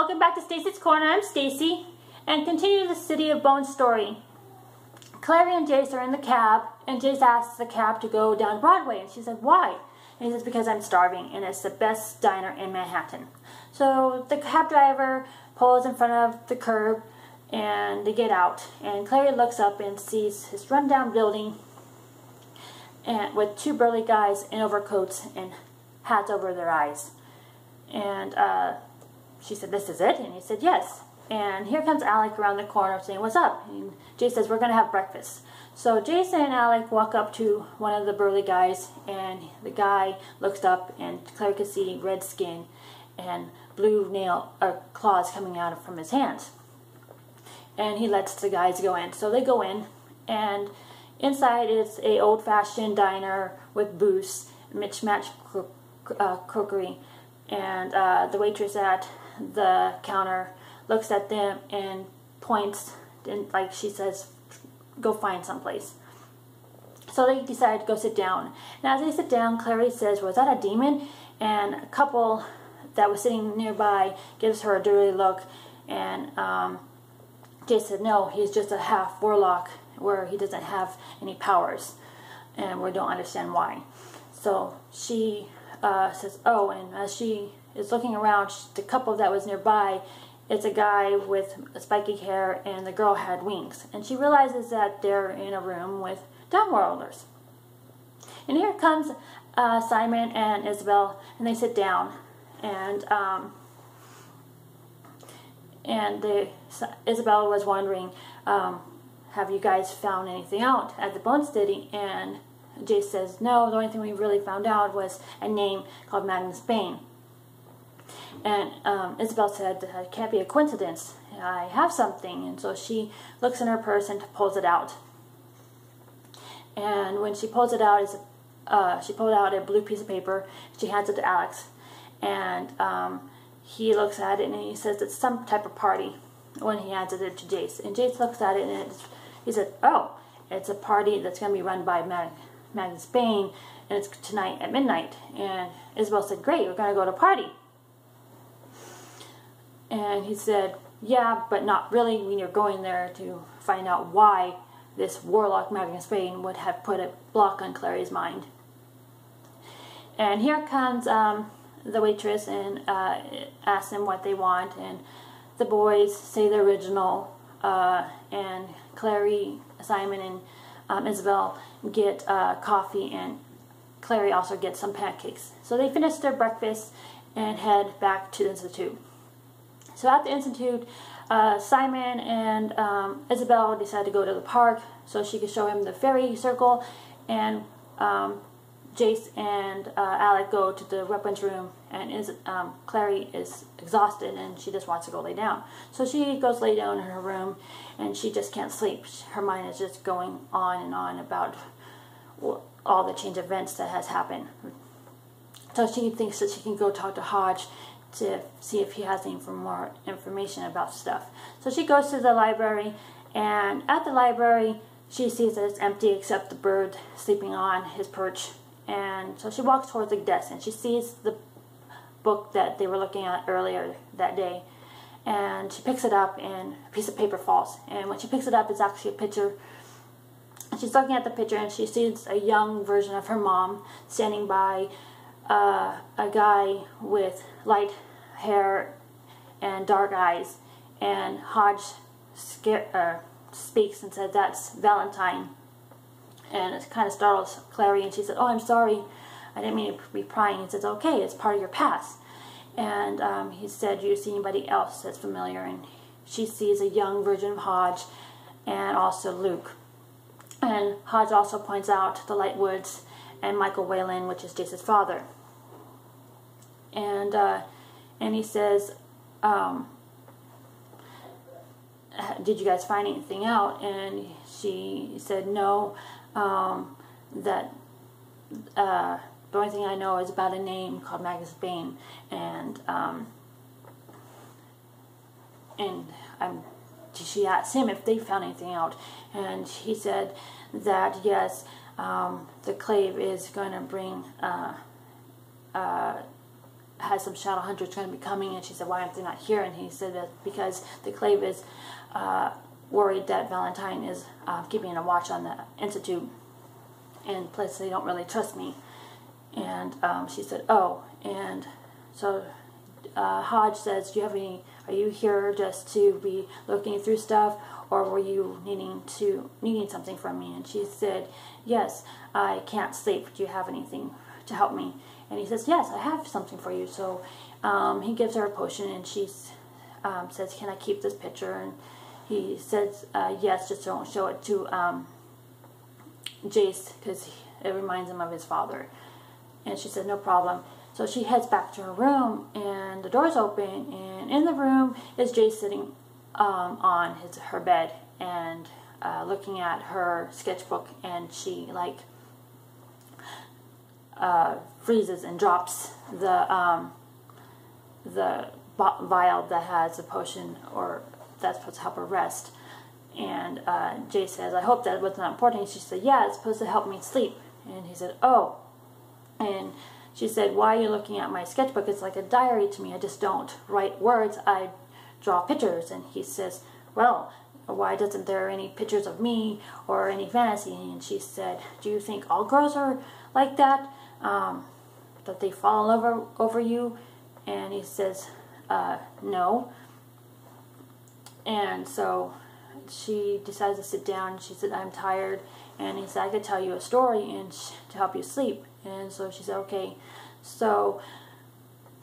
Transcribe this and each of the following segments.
Welcome back to Stacie's Corner. I'm Stacie, and continue the City of Bones story. Clary and Jace are in the cab, and Jace asks the cab to go down Broadway, and she said, "Why?" And he says, "Because I'm starving, and it's the best diner in Manhattan." So the cab driver pulls in front of the curb, and they get out, and Clary looks up and sees his rundown building and with two burly guys in overcoats and hats over their eyes. And she said, "This is it?" And he said, "Yes." And here comes Alec around the corner saying, "What's up?" And Jace says, "We're going to have breakfast." So Jace and Alec walk up to one of the burly guys, and the guy looks up, and Claire can see red skin and blue claws coming out from his hands. And he lets the guys go in. So they go in, and inside it's a old-fashioned diner with booths, mismatched crockery, and the waitress at the counter looks at them and points, and like she says, "Go find someplace." So they decide to go sit down. And as they sit down, Clary says, "Was that a demon?" And a couple that was sitting nearby gives her a dirty look, and Jace said, "No, he's just a half warlock where he doesn't have any powers, and we don't understand why." So she says, "Oh," and as she is looking around, the couple that was nearby, it's a guy with spiky hair, and the girl had wings. And she realizes that they're in a room with downworlders. And here comes Simon and Isabel, and they sit down, and Isabel was wondering, "Have you guys found anything out at the Bone City?" And Jace says, "No, the only thing we really found out was a name called Magnus Bane." And Isabel said, "It can't be a coincidence. I have something." And so she looks in her purse and pulls it out. And when she pulls it out, she pulled out a blue piece of paper. She hands it to Alex. And he looks at it, and he says it's some type of party when he hands it to Jace. And Jace looks at it, and he said, "Oh, it's a party that's going to be run by Magnus Bane, and it's tonight at midnight." And Isabel said, "Great, we're going to go to a party." And he said, "Yeah, but not really when you're going there to find out why this warlock Magnus Bane would have put a block on Clary's mind." And here comes the waitress and asks them what they want, and the boys say the original, and Clary, Simon, and Isabel get coffee, and Clary also gets some pancakes. So they finish their breakfast and head back to the Institute. So at the Institute, Simon and Isabel decide to go to the park so she could show him the fairy circle, and Jace and Alec go to the weapons room, and Clary is exhausted and she just wants to go lay down. So she goes lay down in her room, and she just can't sleep. Her mind is just going on and on about all the change events that has happened. So she thinks that she can go talk to Hodge to see if he has any more information about stuff. So she goes to the library, and at the library she sees that it's empty except the bird sleeping on his perch. And so she walks towards the desk, and she sees the book that they were looking at earlier that day, and she picks it up, and a piece of paper falls, and when she picks it up, it's actually a picture. And she's looking at the picture, and she sees a young version of her mom standing by a guy with light hair and dark eyes, and Hodge speaks and says, "That's Valentine." And it kind of startles Clary, and she said, "Oh, I'm sorry, I didn't mean to be prying." He says, "Okay, it's part of your past." And he said, "Do you see anybody else that's familiar?" And she sees a young version of Hodge, and also Luke. And Hodge also points out the Lightwoods and Michael Whalen, which is Jace's father. And he says, "Did you guys find anything out?" And she said, "No, that the only thing I know is about a name called Magnus Bane, and she asked him if they found anything out, and he said that yes, the clave is going to bring has some shadow hunters going to be coming, and she said, why aren't they not here? And he said that because the Clave is worried that Valentine is keeping a watch on the Institute, and plus they don't really trust me. And she said, oh. And so Hodge says, do you have any, are you here just to be looking through stuff, or were you needing something from me? And she said, yes, I can't sleep. Do you have anything to help me? And he says, yes, I have something for you. So he gives her a potion, and she says, can I keep this picture? And he says, yes, just don't show it to Jace, because it reminds him of his father. And she said, no problem. So she heads back to her room, and the door's open, and in the room is Jace sitting on her bed and looking at her sketchbook, and she like freezes and drops the vial that has a potion, or that's supposed to help her rest. And Jace says, I hope that was not important. And she said, yeah, it's supposed to help me sleep. And he said, oh. And she said, why are you looking at my sketchbook? It's like a diary to me. I just don't write words. I draw pictures. And he says, well, why doesn't there any pictures of me or any fantasy? And she said, do you think all girls are like that? That they fall in love over you? And he says, no. And so she decides to sit down, and she said, I'm tired. And he said, I could tell you a story and to help you sleep. And so she said, okay. So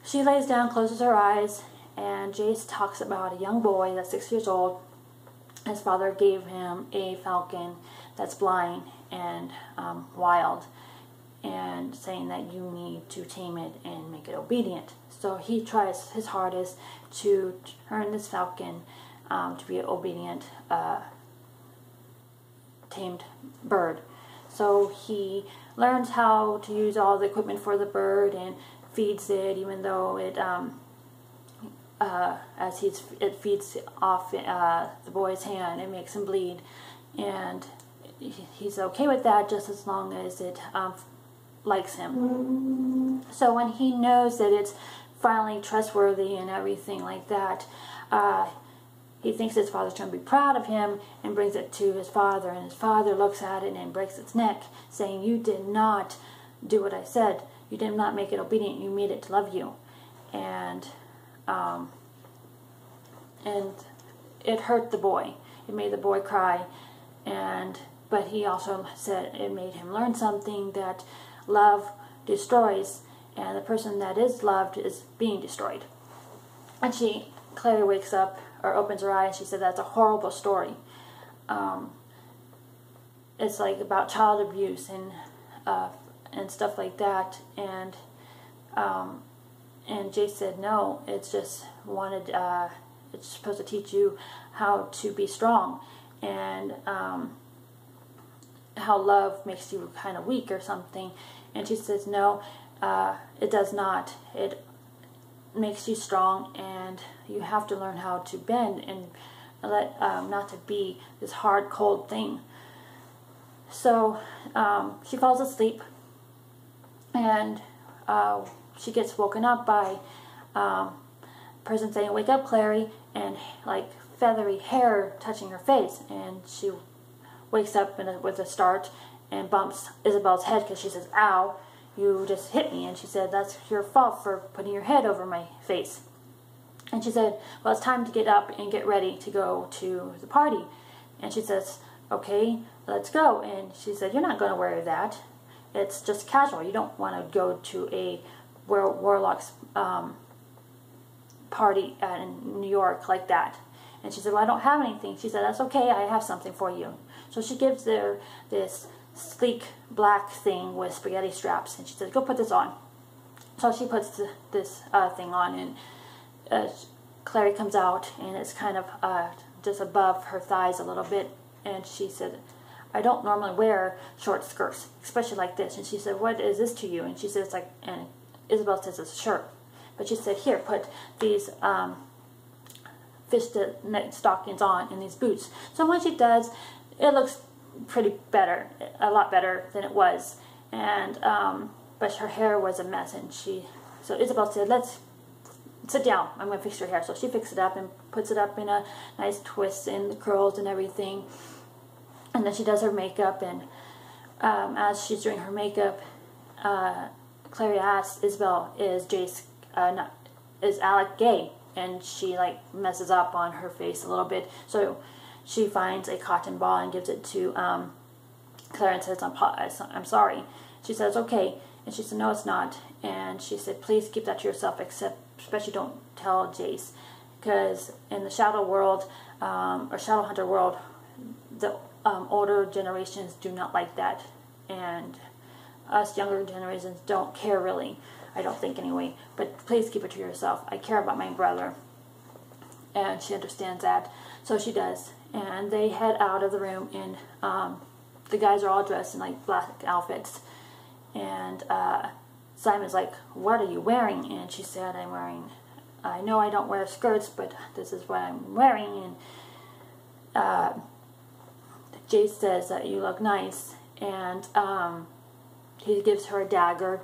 she lays down, closes her eyes, and Jace talks about a young boy that's 6 years old. His father gave him a falcon that's blind and wild, and saying that you need to tame it and make it obedient. So he tries his hardest to turn this falcon to be an obedient, tamed bird. So he learns how to use all the equipment for the bird and feeds it, even though it it feeds off the boy's hand, it makes him bleed, and he's okay with that just as long as it likes him. So when he knows that it's finally trustworthy and everything like that, he thinks his father's going to be proud of him and brings it to his father, and his father looks at it and breaks its neck, saying, you did not do what I said. You did not make it obedient. You made it to love you. And it hurt the boy. It made the boy cry. But he also said it made him learn something, that love destroys, and the person that is loved is being destroyed. And Clary wakes up, or opens her eyes, and she said, that's a horrible story. It's like about child abuse and stuff like that. And Jace said, no, it's just it's supposed to teach you how to be strong, and how love makes you kind of weak or something. And she says, no, it does not. It makes you strong, and you have to learn how to bend and let not to be this hard, cold thing. So she falls asleep, and she gets woken up by a person saying, wake up, Clary, and like feathery hair touching her face. And she wakes up with a start and bumps Isabel's head, because she says, ow, you just hit me. And she said, that's your fault for putting your head over my face. And she said, well, it's time to get up and get ready to go to the party. And she says, okay, let's go. And she said, you're not going to wear that. It's just casual. You don't want to go to a warlock's party in New York like that. And she said, well, I don't have anything. She said, that's okay, I have something for you. So she gives her this sleek black thing with spaghetti straps, and she said, go put this on. So she puts this thing on, and Clary comes out, and it's kind of just above her thighs a little bit. And she said, I don't normally wear short skirts, especially like this. And she said, what is this to you? And she said, it's like, and Isabel says it's a shirt. But she said, here, put these fisted stockings on and these boots. So when she does, it looks pretty better, a lot better than it was. And but her hair was a mess, and she So Isabel said, let's sit down. I'm going to fix your hair. So she fixed it up and puts it up in a nice twist and the curls and everything. And then she does her makeup. And as she's doing her makeup, Clary asks Isabel, is Alec gay? And she like messes up on her face a little bit. So she finds a cotton ball and gives it to Clary and says, I'm sorry. She says, okay. And she said, no, it's not. And she said, please keep that to yourself, especially don't tell Jace. Because in the Shadow world, or Shadow Hunter world, the older generations do not like that. And us younger generations don't care really. I don't think anyway. But please keep it to yourself. I care about my brother. And she understands that. So she does. And they head out of the room, and the guys are all dressed in like black outfits. And Simon's like, what are you wearing? And she said, I know I don't wear skirts, but this is what I'm wearing. And Jace says that you look nice. And he gives her a dagger.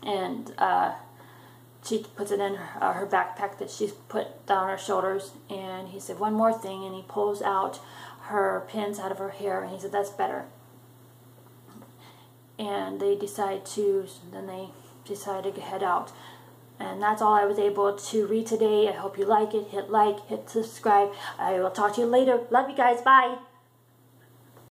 And she puts it in her backpack that she's put down her shoulders. And he said, one more thing. And he pulls out her pins out of her hair. And he said, that's better. And they decide to head out. And that's all I was able to read today. I hope you like it. Hit like, hit subscribe. I will talk to you later. Love you guys. Bye.